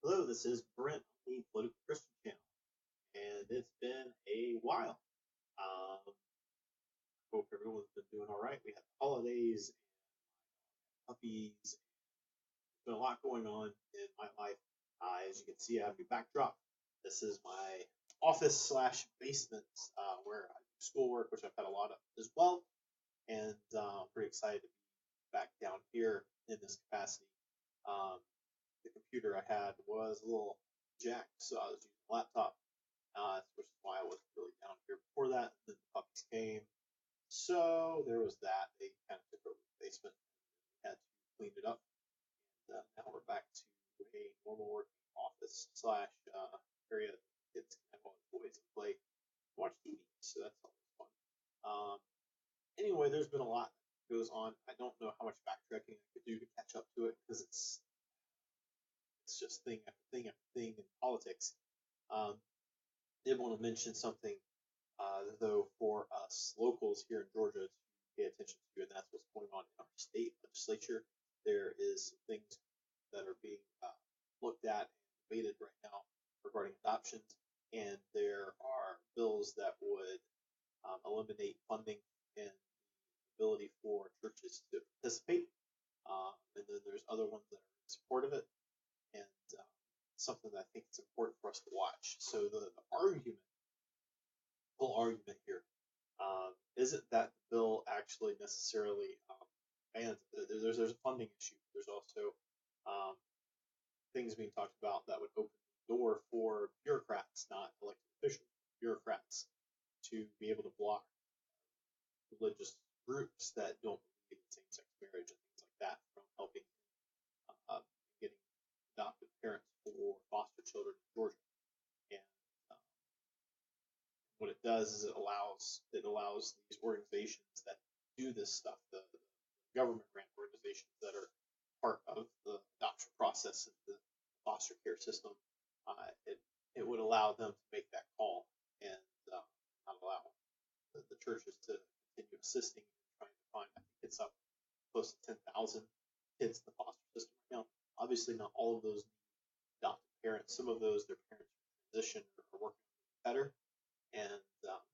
Hello, this is Brent on the Political Christian channel, and it's been a while. Hope everyone's been doing all right. We had the holidays and puppies. There's been a lot going on in my life. As you can see, I have a backdrop. This is my office slash basement where I do schoolwork, which I've had a lot of as well. And I'm pretty excited to be back down here in this capacity. Um, the computer I had was a little jacked, so I was using a laptop, which is why I wasn't really down here before that. Then the puppies came, so there was that. They kind of took over the basement, and we had to clean it up, and now we're back to a normal working office slash area that kids can have all the toys and play, watch TV. So that's always fun. Anyway, there's been a lot that goes on. I don't know how much backtracking I could do to catch up to it because it's just thing after thing after thing in politics. Did want to mention something, though, for us locals here in Georgia to pay attention to, and that's what's going on in our state legislature. There is some things that are being looked at and debated right now regarding adoptions, and there are bills that would eliminate funding and the ability for churches to participate. And then there's other ones that are in support of it, and something that I think is important for us to watch. So the whole argument here isn't that the bill actually necessarily bans. There's a funding issue. There's also um, things being talked about that would open the door for bureaucrats, not elected officials, bureaucrats, to be able to block religious groups that don't believe in same-sex marriage and things like that from helping uh, getting adoptive parents for foster children in Georgia. And um, what it does is it allows these organizations that do this stuff, the government grant organizations that are part of the adoption process and the foster care system, it would allow them to make that call and not allow the churches to continue assisting and trying to find. I think it's up close to 10,000 kids in the foster system right now. Obviously, not all of those need adoptive parents. Some of those, their parents are transition or are working better, and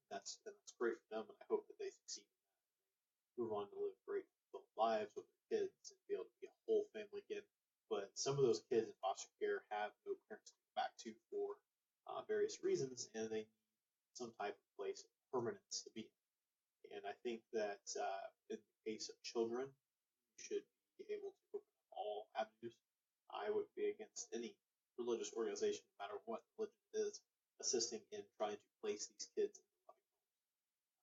that's great for them. And I hope that they succeed in that. Move on to live great, fulfilled lives with their kids and be able to be a whole family again. But some of those kids in foster care have no parents to go back to for various reasons, and they need some type of place of permanence to be in. And I think that in the case of children, you should be able to open up all avenues. I would be against any religious organization, no matter what religion it is, assisting in trying to place these kids in loving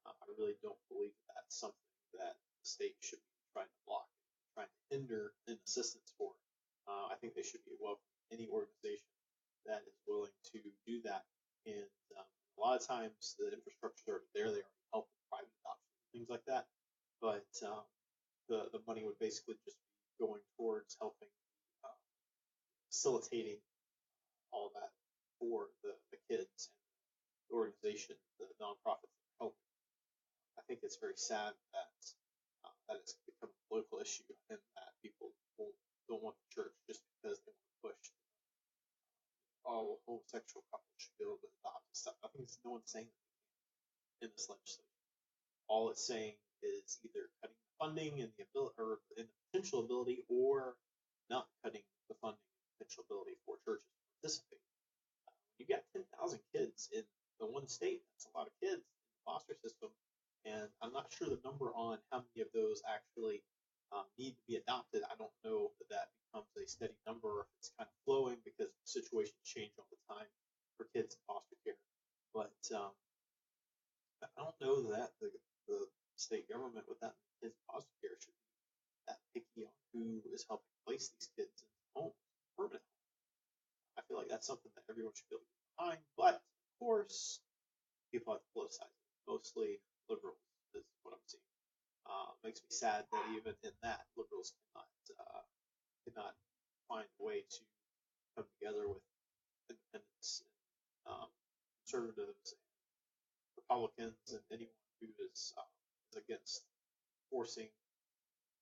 homes. I really don't believe that that's something that the state should be trying to block, trying to hinder an assistance for. I think they should be welcoming any organization that is willing to do that. And a lot of times the infrastructure are there; they already help with private adoption and things like that. But the money would basically just be going towards helping, uh, facilitating all that for the kids and the organization, the nonprofits that are helping. I think it's very sad that that it's become a political issue and that people don't want the church just because they want to push, oh, homosexual couples should be able to adopt and stuff. I think no one's saying that in this legislation. All it's saying is either cutting the funding and the ability or and the potential ability, or not cutting the funding and potential ability for churches to participate. You got 10,000 kids in the one state. That's a lot of kids in the foster system, and I'm not sure the number on how many of those actually need to be adopted. I don't know that that becomes a steady number or if it's kind of flowing because situations change all the time for kids in foster care. But I don't know that the state government with that many kids in foster care should be that picky on who is helping place these kids in homes, permanent. I feel like that's something that everyone should be able to get behind. But of course, people have to politicize it. Mostly liberals is what I'm seeing. Makes me sad that even in that, liberals cannot find a way to come together with independents and conservatives and Republicans and anyone who is against forcing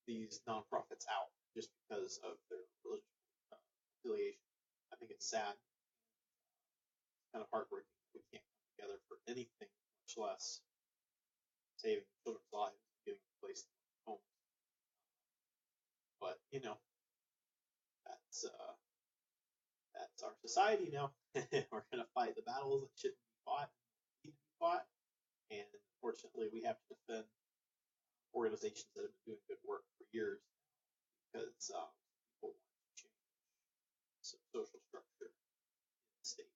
these nonprofits out just because of their religious affiliation. I think it's sad, kind of heartbreaking. We can't come together for anything, much less saving children's lives, getting a place to home. But that's our society now. We're gonna fight the battles that shouldn't be fought, need to be fought, and unfortunately, we have to defend organizations that have been doing good work for years because people want to change some social structure in the state.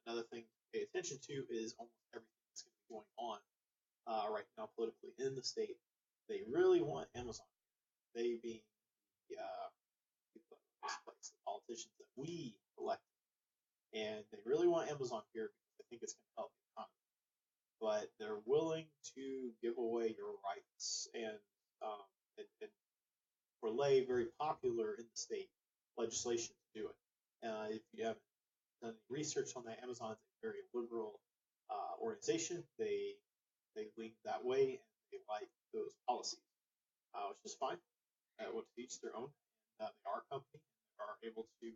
Another thing to pay attention to is almost everything that's going to be going on right now politically in the state. They really want Amazon. They being the people that run this place, the politicians that we elected, and they really want Amazon here because they think it's going to help the economy. But they're willing to give away your rights and relay very popular in the state legislation to do it. If you haven't done any research on that, Amazon is a very liberal organization. They lean that way and they like those policies, which is fine. With each their own. They are a company and they are able to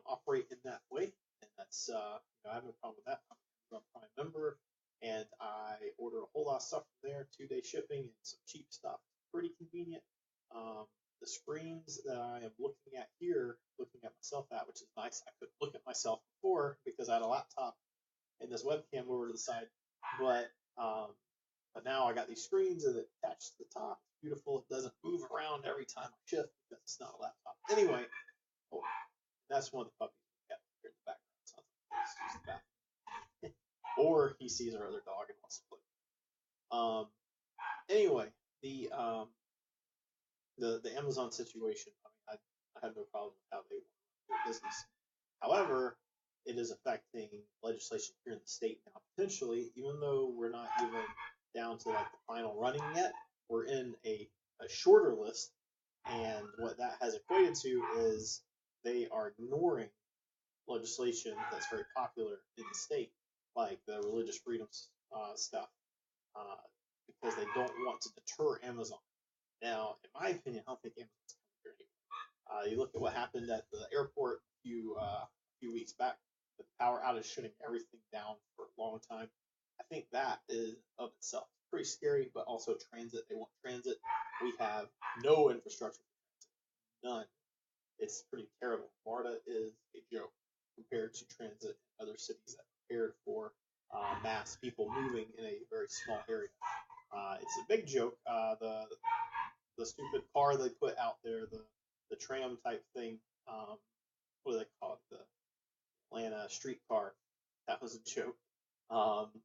operate in that way, and that's I have no problem with that. I'm a Prime member, and I order a whole lot of stuff from there, 2-day shipping and some cheap stuff. Pretty convenient. The screens that I am looking at here, looking at myself at, which is nice. I couldn't look at myself before because I had a laptop and this webcam over to the side, but now I got these screens and it attached to the top. It's beautiful. It doesn't move around every time I shift because it's not a laptop. Anyway, that's one of the puppies we got here in the background. Sounds like he's using the bathroom. Or he sees our other dog and wants to play. Anyway, the Amazon situation, I have no problem with how they want to do business. However, it is affecting legislation here in the state now, potentially, even though we're not even down to like the final running yet. We're in a shorter list, and what that has equated to is they are ignoring legislation that's very popular in the state, like the religious freedoms stuff, because they don't want to deter Amazon. Now, in my opinion, I don't think Amazon's coming here anymore. You look at what happened at the airport a few weeks back, the power outage shutting everything down for a long time. I think that is of itself pretty scary, but also transit. They want transit. We have no infrastructure for transit, none. It's pretty terrible. MARTA is a joke compared to transit in other cities that prepared for mass people moving in a very small area. It's a big joke. The stupid car they put out there, the tram type thing. What do they call it? The Atlanta streetcar. That was a joke.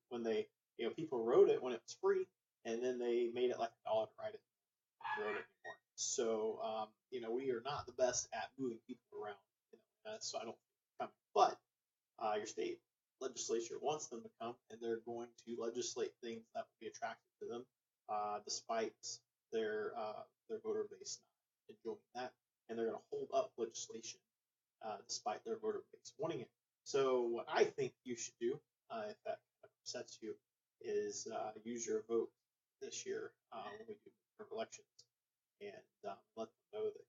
When they, people rode it when it was free, and then they made it like $1 to ride it. Rode it anymore. So, we are not the best at moving people around. So I don't think they're coming. But your state legislature wants them to come, and they're going to legislate things that will be attractive to them, despite their voter base not enjoying that, and they're going to hold up legislation despite their voter base wanting it. So what I think you should do, if that kind of upsets you, is use your vote this year when we do elections, and let them know that you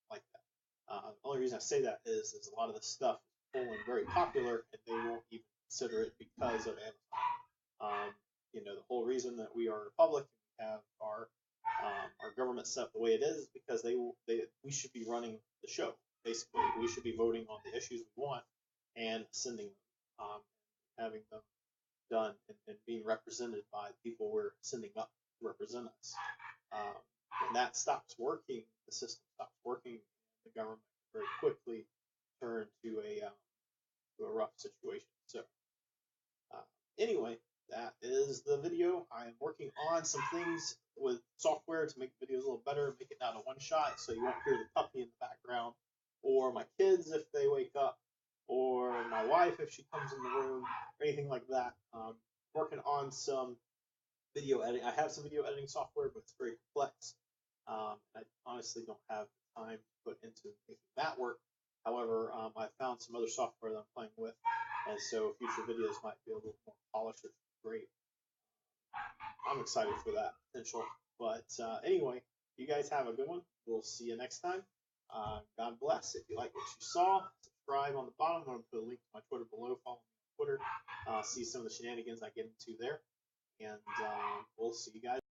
like that. The only reason I say that is a lot of the stuff is polling very popular, and they won't even consider it because of Amazon. The whole reason that we are a republic and we have our government set up the way it is because we should be running the show. Basically, we should be voting on the issues we want and sending them, having them done and being represented by the people we're sending up to represent us. When that stops working, the system stops working, the government very quickly turn to a rough situation. So anyway, that is the video. I am working on some things with software to make videos a little better, make it not a one shot, so you won't hear the puppy in the background, or my kids if they wake up, or my wife if she comes in the room, or anything like that. Working on some video editing. I have some video editing software, but it's very complex. I honestly don't have the time to put into making that work. However, I found some other software that I'm playing with, and so future videos might be a little more polished, which is great. I'm excited for that potential. But anyway, you guys have a good one. We'll see you next time. God bless. If you like what you saw, subscribe. subscribe on the bottom. I'm going to put a link to my Twitter below. Follow me on Twitter. See some of the shenanigans I get into there. And we'll see you guys.